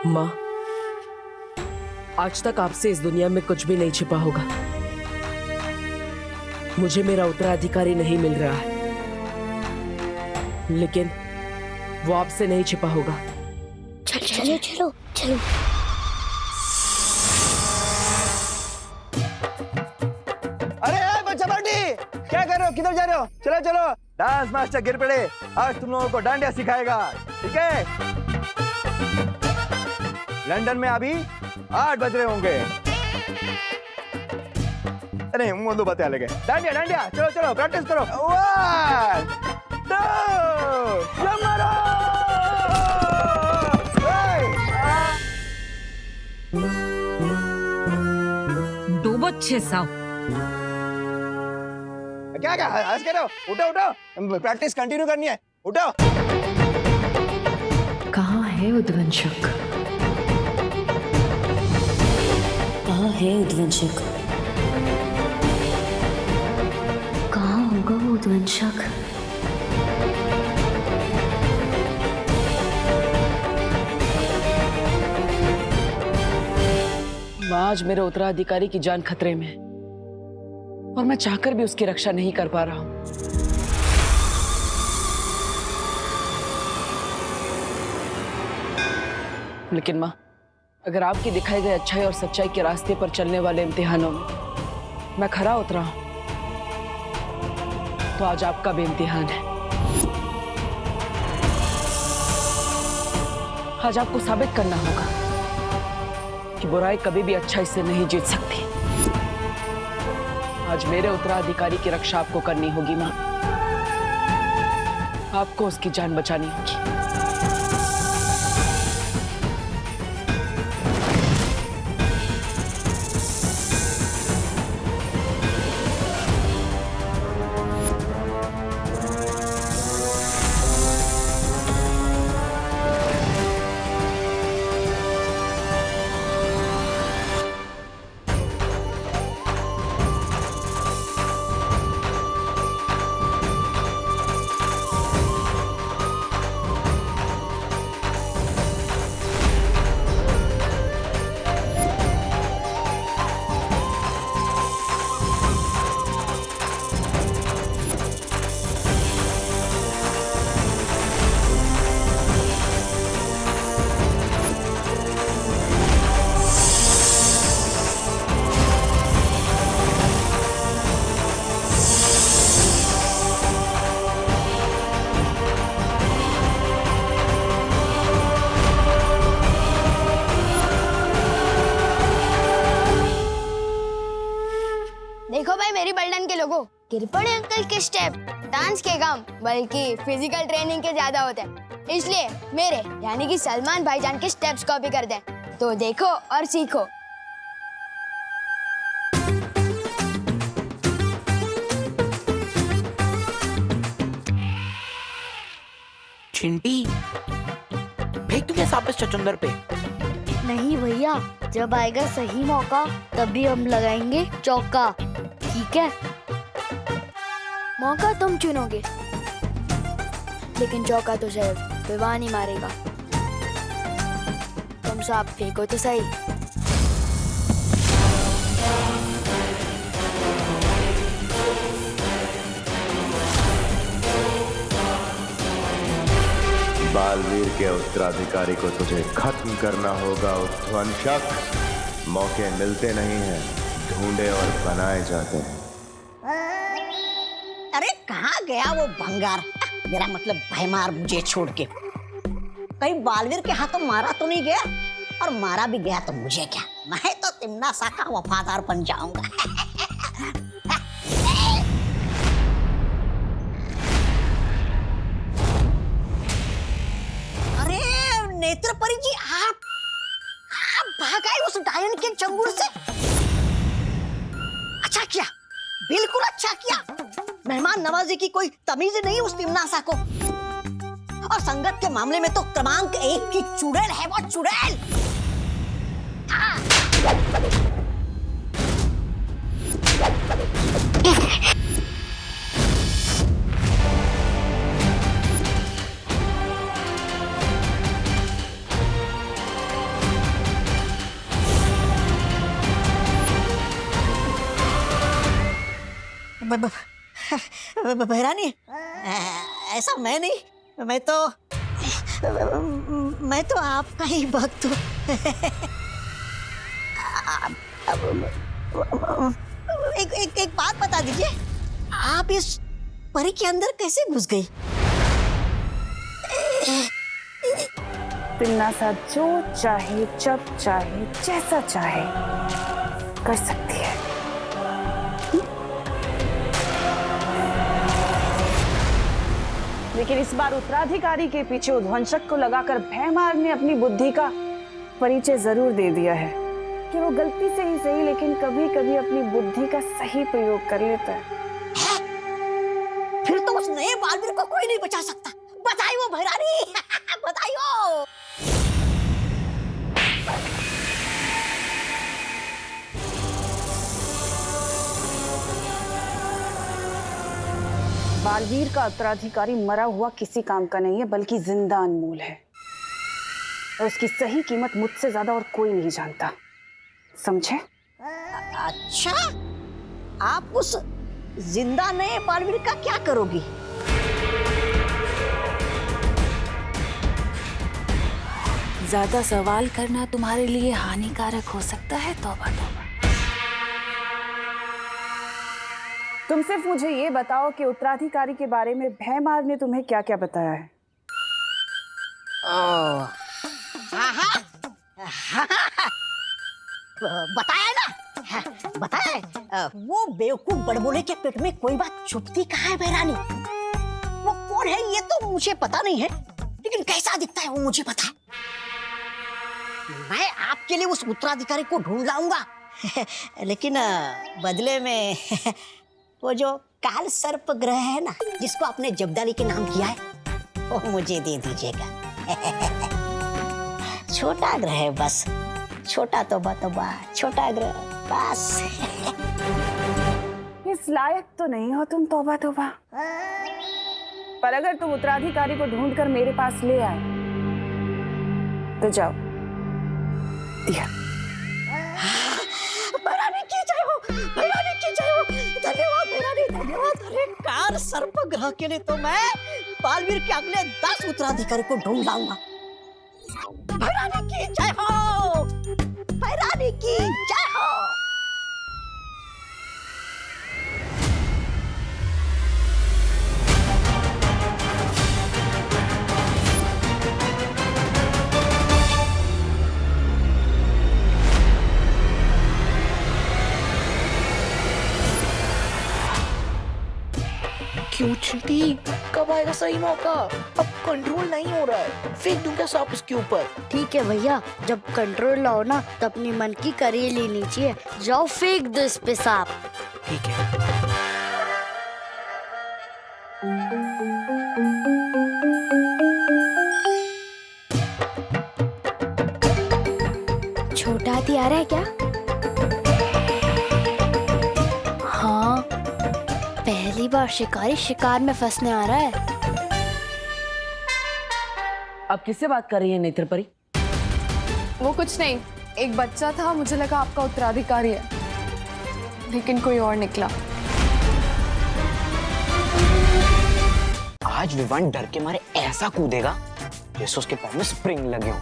माँ, आज तक आपसे इस दुनिया में कुछ भी नहीं छिपा होगा। मुझे मेरा उत्तराधिकारी नहीं मिल रहा है, लेकिन वो आपसे नहीं छिपा होगा। चलो चलो चलो। अरे बच्चा पार्टी, क्या कर रहे हो? किधर जा रहे हो? चलो चलो, डांस मास्टर गिर पड़े, आज तुम लोगों को डांडिया सिखाएगा, ठीक है? लंदन में अभी 8 बज रहे होंगे। अरे मुंडू बता लगे। डांडिया डांडिया, चलो चलो प्रैक्टिस करो। 1 2 मारो। दो बच्चे साहब, क्या क्या हंस कर रहे हो? उठो उठो, प्रैक्टिस कंटिन्यू करनी है, उठो। कहाँ है उद्वंशक? कहाँ है उद्वंशक? कहाँ होगा वो उद्वंशक? आज मेरे उत्तराधिकारी की जान खतरे में है और मैं चाहकर भी उसकी रक्षा नहीं कर पा रहा हूं। लेकिन माँ, अगर आपकी दिखाई गई अच्छाई और सच्चाई के रास्ते पर चलने वाले इम्तिहानों में मैं खरा उतरा हूं, तो आज आपका भी इम्तिहान है। आज आपको साबित करना होगा कि बुराई कभी भी अच्छाई से नहीं जीत सकती। आज मेरे उत्तराधिकारी की रक्षा आपको करनी होगी माँ। आपको उसकी जान बचानी होगी। देखो भाई मेरी बल्डन के लोगों, गिर पड़े अंकल के स्टेप डांस के काम बल्कि फिजिकल ट्रेनिंग के ज्यादा होते हैं, इसलिए मेरे यानी कि सलमान भाईजान के स्टेप्स कॉपी कर दें। तो देखो और सीखो। चिंटी, फेंक दूंगा साबिस चचुंदर पे। नहीं भैया, जब आएगा सही मौका तभी हम लगाएंगे चौका, ठीक है? मौका तुम चुनोगे, लेकिन चौका तो शायद विवान ही मारेगा। तुम सांप फेंको तो सही। बालवीर के उत्तराधिकारी को तुझे खत्म करना होगा उद्वंशक। मौके मिलते नहीं हैं, ढूंढे और बनाए जाते हैं। अरे कहाँ गया वो भंगार? मेरा मतलब भयमार मुझे छोड़ के। कहीं बालवीर के हाथों मारा तो नहीं गया? और मारा भी गया तो मुझे क्या, मैं तो तिम्ना सा का वफादार बन जाऊंगा। नेत्रपरी जी, आप भाग आए उस डायन के चंगुल से। अच्छा किया, बिल्कुल अच्छा किया। मेहमान नवाजी की कोई तमीज नहीं उस तिमनासा को। और संगत के मामले में तो क्रमांक 1 की चुड़ैल है वो, चुड़ैल। बहरानी, ऐसा मैं नहीं, मैं तो आपका ही भक्त हूँ। एक बात बता दीजिए, आप इस परी के अंदर कैसे घुस गई? तिन्ना सा जो चाहे, जब चाहे, जैसा चाहे कर सकती है। लेकिन इस बार उत्तराधिकारी के पीछे उद्वंशक को लगाकर भैमार ने अपनी बुद्धि का परिचय जरूर दे दिया है कि वो गलती से ही सही, लेकिन कभी कभी अपनी बुद्धि का सही प्रयोग कर लेता है। फिर तो उस नए बालवीर को कोई नहीं बचा सकता। बताइयो भैरानी, बताइयो। बालवीर का उत्तराधिकारी मरा हुआ किसी काम का नहीं है, बल्कि जिंदा अनमोल है, और उसकी सही कीमत मुझसे ज्यादा और कोई नहीं जानता, समझे? अच्छा, आप उस जिंदा नए बालवीर का क्या करोगी? ज्यादा सवाल करना तुम्हारे लिए हानिकारक हो सकता है। तौबा तौबा। तुम सिर्फ मुझे ये बताओ कि उत्तराधिकारी के बारे में भैमार ने तुम्हें क्या क्या बताया है? बताया ना, बताया है। वो बेवकूफ बड़बोले के पेट में कोई बात छुपती कहाँ है भैरानी? वो कौन है ये तो मुझे पता नहीं है, लेकिन कैसा दिखता है वो मुझे पता है। मैं आपके लिए उस उत्तराधिकारी को ढूंढ लाऊंगा, लेकिन बदले में वो जो काल सर्प ग्रह है ना, जिसको आपने जब्दाली के नाम किया है, वो मुझे दे दीजिएगा। छोटा ग्रह है बस, छोटा तौबा, छोटा ग्रह बस। इस लायक तो नहीं हो तुम, तौबा तौबा। पर अगर तुम उत्तराधिकारी को ढूंढकर मेरे पास ले आए तो जाओ, दिया। भैरानी की जय हो, भैरानी की जय हो। धन्यवाद भैरानी, धन्यवाद। अरे कार सर्प ग्रह के लिए तो मैं बालवीर के अगले 10 उत्तराधिकारी को ढूंढ लाऊंगा। भैरानी की जय हो, भैरानी की जय हो। क्यों चिंटी, कब आएगा सही मौका? अब कंट्रोल नहीं हो रहा है, फेंक दूंगा सांप इसके ऊपर। ठीक है भैया, जब कंट्रोल लाओ ना तो अपनी मन की करी लेनी चाहिए। जाओ फेंक दो इस पे सांप। ठीक है। छोटा हाथी आ रहा है क्या? हाँ, पहली बार शिकारी शिकार में फंसने आ रहा है। आप किससे बात कर रही हैं नेत्र परी? वो कुछ नहीं, एक बच्चा था, मुझे लगा आपका उत्तराधिकारी है, लेकिन कोई और निकला। आज विवान डर के मारे ऐसा कूदेगा जैसे उसके पैर में स्प्रिंग लगे हो।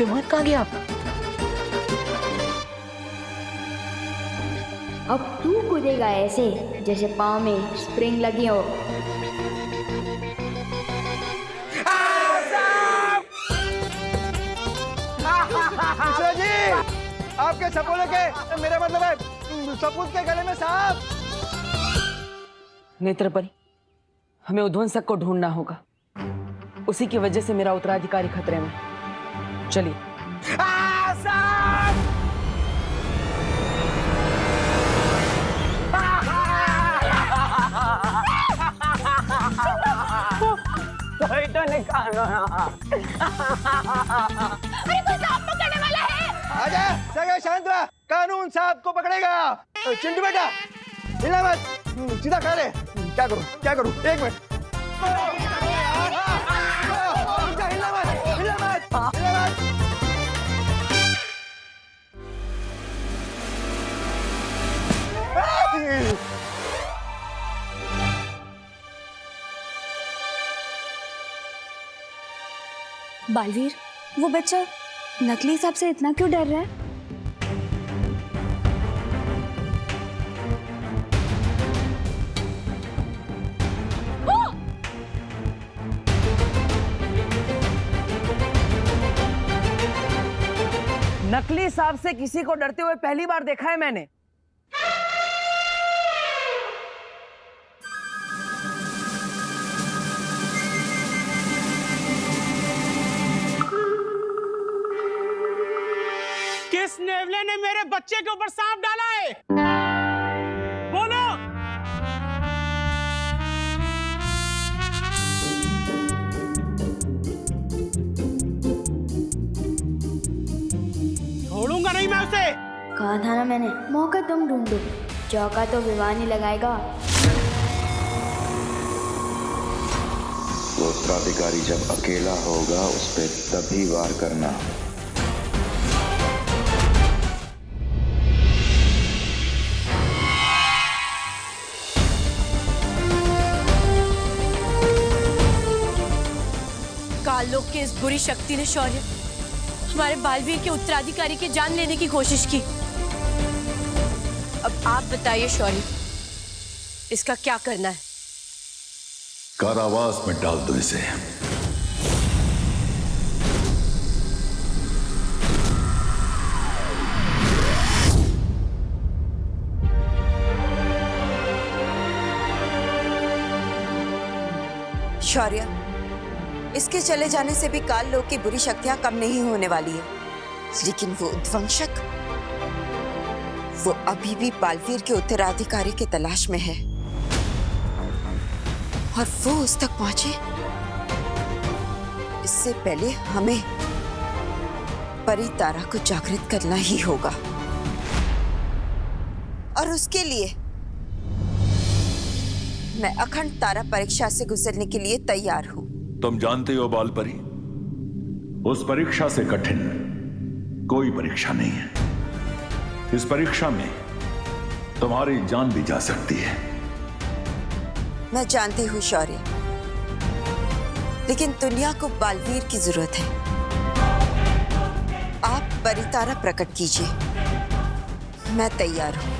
विमान कहाँ गया? अब तू कूदेगा ऐसे जैसे पाँव में स्प्रिंग लगी हो। मिश्रा जी, आपके सपोले के, मेरा मतलब है सपूत के गले में सांप। नेत्र परी, हमें उद्वंसक को ढूंढना होगा, उसी की वजह से मेरा उत्तराधिकारी खतरे में। चलिए। अरे कोई सांप पकड़ने वाला है। आजा सगा, शांत रहा, कानून सांप को पकड़ेगा। चिंटू बेटा हिलना मत, सीधा खा ले। क्या करूं, क्या करूं, एक मिनट। हिलना मत, हिलना मत, हिलना मत। बालवीर, वो बच्चा नकली सांप से इतना क्यों डर रहा है? नकली सांप से किसी को डरते हुए पहली बार देखा है मैंने। किस नेवले ने मेरे बच्चे के ऊपर सांप डाला है? बोलो। छोड़ूंगा नहीं मैं उसे। कहा था ना मैंने, मौका तुम ढूंढो, चौका तो विवाह नहीं लगाएगा। वो उत्तराधिकारी जब अकेला होगा उस पे तभी वार करना। काललोक की इस बुरी शक्ति ने शौर्य हमारे बालवीर के उत्तराधिकारी की जान लेने की कोशिश की। अब आप बताइए शौर्य, इसका क्या करना है? कारावास में डाल दो इसे। शौर्य, इसके चले जाने से भी काल लोक की बुरी शक्तियां कम नहीं होने वाली है, लेकिन वो उद्वंशक, वो अभी भी बालवीर के उत्तराधिकारी की तलाश में है और वो उस तक पहुंचे इससे पहले हमें परी तारा को जागृत करना ही होगा। और उसके लिए मैं अखंड तारा परीक्षा से गुजरने के लिए तैयार हूं। तुम जानते हो बालपरी, उस परीक्षा से कठिन कोई परीक्षा नहीं है। इस परीक्षा में तुम्हारी जान भी जा सकती है। मैं जानती हूँ शौर्य, लेकिन दुनिया को बालवीर की जरूरत है। आप परितारा प्रकट कीजिए, मैं तैयार हूँ।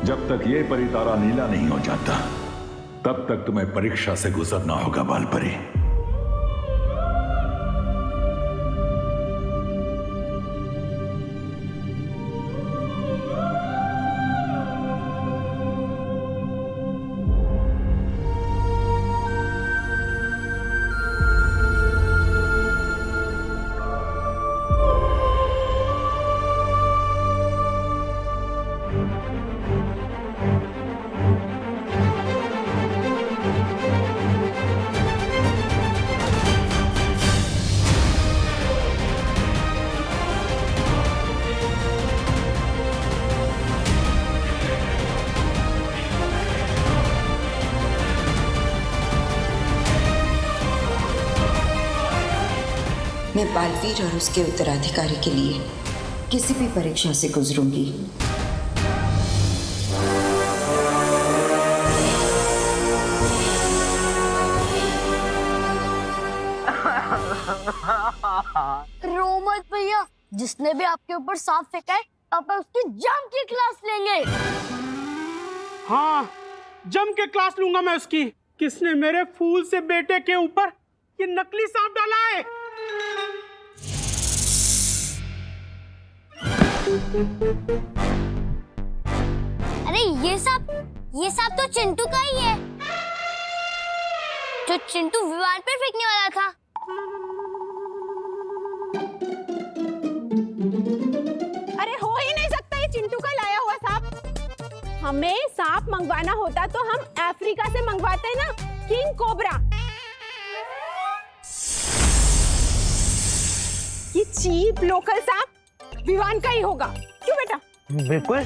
जब तक ये परितारा नीला नहीं हो जाता तब तक तुम्हें परीक्षा से गुजरना होगा बालपरी। मैं बालवीर और उसके उत्तराधिकारी के लिए किसी भी परीक्षा से गुजरूंगी। रो मत भैया, जिसने भी आपके ऊपर सांप फेंका है आप उसकी जम की क्लास लेंगे। हाँ, जम के क्लास लूंगा मैं उसकी। किसने मेरे फूल से बेटे के ऊपर ये नकली सांप डाला है? अरे ये सांप तो चिंटू का ही है, जो चिंटू विमान पर फेंकने वाला था। हमें सांप मंगवाना होता तो हम अफ्रीका से मंगवाते ना, किंग कोबरा। ये चीप लोकल सांप विवान का ही होगा, क्यों बेटा? बिल्कुल।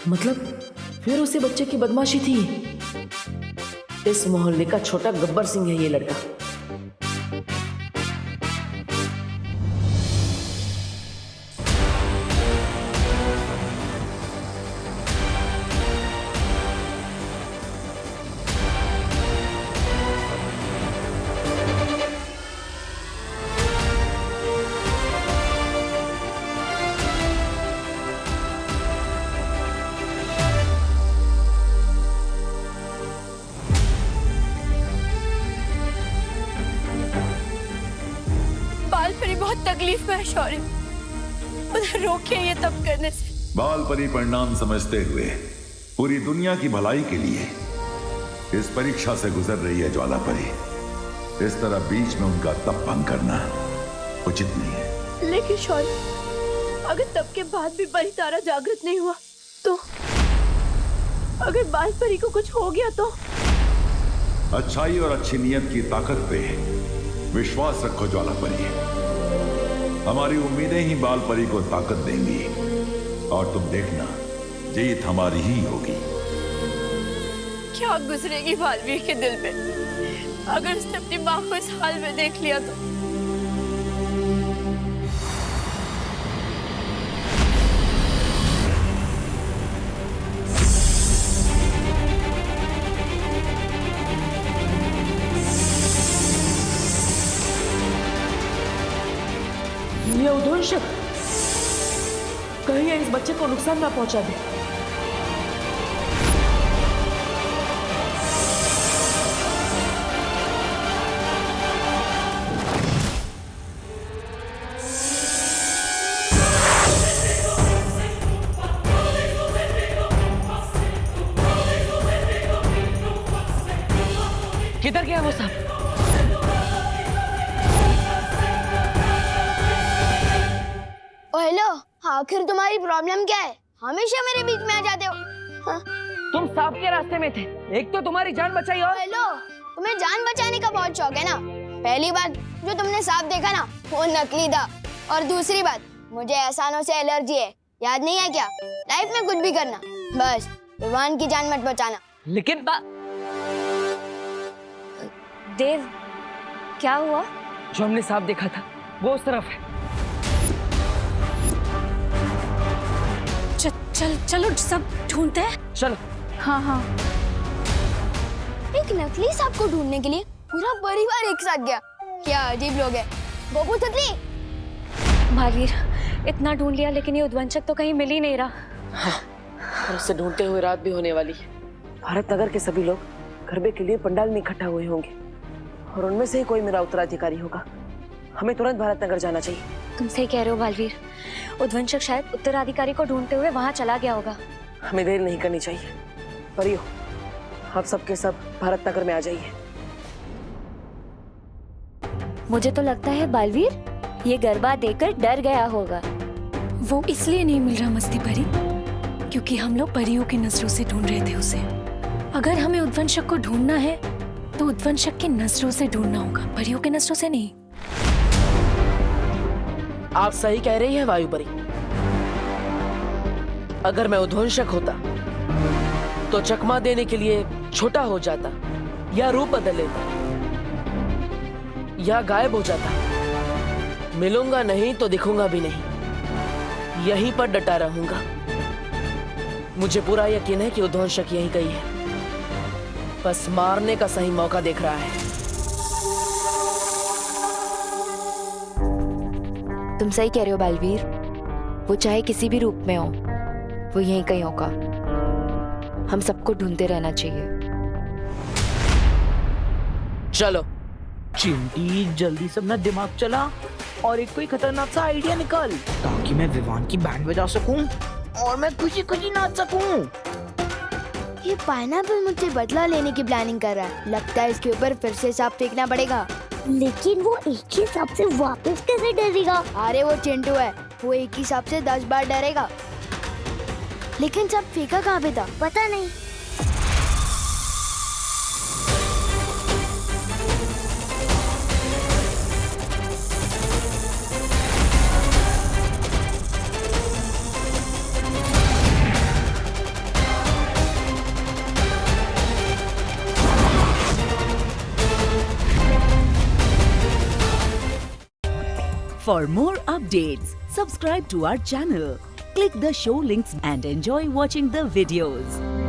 मतलब फिर उसी बच्चे की बदमाशी थी। इस मोहल्ले का छोटा गब्बर सिंह है ये लड़का। बहुत तकलीफ में है शौर्य, मुझे रोकिए ये तब करने से। बाल परी परिणाम समझते हुए पूरी दुनिया की भलाई के लिए इस परीक्षा से गुजर रही है ज्वाला परी। इस तरह बीच में उनका तप भंग करना उचित नहीं है। लेकिन शौर्य, अगर तब के बाद भी परी तारा जागृत नहीं हुआ तो, अगर बाल परी को कुछ हो गया तो? अच्छाई और अच्छी नियत की ताकत पे विश्वास रखो ज्वाला परी। हमारी उम्मीदें ही बाल परी को ताकत देंगी और तुम देखना जीत हमारी ही होगी। क्या गुजरेगी बालवीर के दिल में अगर उसने अपनी माँ को इस हाल में देख लिया तो? ये उद्वंशक कहीं इस बच्चे को नुकसान ना पहुंचा दे। किधर गया वो सब? हेलो, आखिर तुम्हारी प्रॉब्लम क्या है? हमेशा मेरे बीच में आ जाते हो। हाँ? तुम सांप के रास्ते में थे, एक तो तुम्हारी जान बचाई और हेलो, तुम्हें जान बचाने का बहुत शौक है ना? पहली बार जो तुमने सांप देखा ना, वो नकली था, और दूसरी बात मुझे एहसानों से एलर्जी है, याद नहीं है क्या? लाइफ में कुछ भी करना, बस विवान की जान मत बचाना। लेकिन देव, क्या हुआ? जो हमने सांप देखा था वो उस तरफ है। चलो सब ढूंढते हैं। चलो। हाँ हाँ। एक नकली सांप को ढूंढने के लिए पूरा परिवार एक साथ गया। क्या अजीब लोग हैं। बबू तितली। बालवीर, इतना ढूंढ लिया लेकिन ये उद्वंशक तो कहीं मिल ही नहीं रहा। हाँ, और उससे ढूंढते हुए रात भी होने वाली है। भारत नगर के सभी लोग गरबे के लिए पंडाल में इकट्ठा हुए होंगे और उनमें से ही कोई मेरा उत्तराधिकारी होगा। हमें तुरंत भारत नगर जाना चाहिए। तुम सही कह रहे हो बालवीर, उद्वंशक शायद उत्तराधिकारी को ढूंढते हुए वहां चला गया होगा। हमें देर नहीं करनी चाहिए। परियो, आप सबके सब भारत नगर में आ जाइए। मुझे तो लगता है बालवीर ये गरबा देखकर डर गया होगा। वो इसलिए नहीं मिल रहा मस्ती परी क्योंकि हम लोग परियों की नजरों से ढूंढ रहे थे उसे। अगर हमें उद्वंशक को ढूंढना है तो उद्वंशक की नजरों से ढूंढना होगा, परियों की नजरों से नहीं। आप सही कह रही है वायु परी। अगर मैं उद्वंशक होता तो चकमा देने के लिए छोटा हो जाता, या रूप बदल लेता, या गायब हो जाता। मिलूंगा नहीं तो दिखूंगा भी नहीं, यहीं पर डटा रहूंगा। मुझे पूरा यकीन है कि उद्वंशक यहीं कहीं है, बस मारने का सही मौका देख रहा है। तुम सही कह रहे हो बालवीर, वो चाहे किसी भी रूप में हो, वो यहीं कहीं होगा। हम सबको ढूंढते रहना चाहिए। चलो चिंटी, जल्दी से अपना दिमाग चला और एक कोई खतरनाक सा आइडिया निकाल ताकि मैं विवान की बैंड बजा सकूं और मैं खुशी खुशी नाच सकूं। ये पाइनएप्पल मुझसे बदला लेने की प्लानिंग कर रहा है। लगता है इसके ऊपर फिर से सांप फेंकना पड़ेगा। लेकिन वो एक ही सांप से वापस कैसे डरेगा? अरे वो चिंटू है, वो एक ही सांप से 10 बार डरेगा। लेकिन सब फेंका कहाँ पे था पता नहीं। For more updates, subscribe to our channel, click the show links and enjoy watching the videos.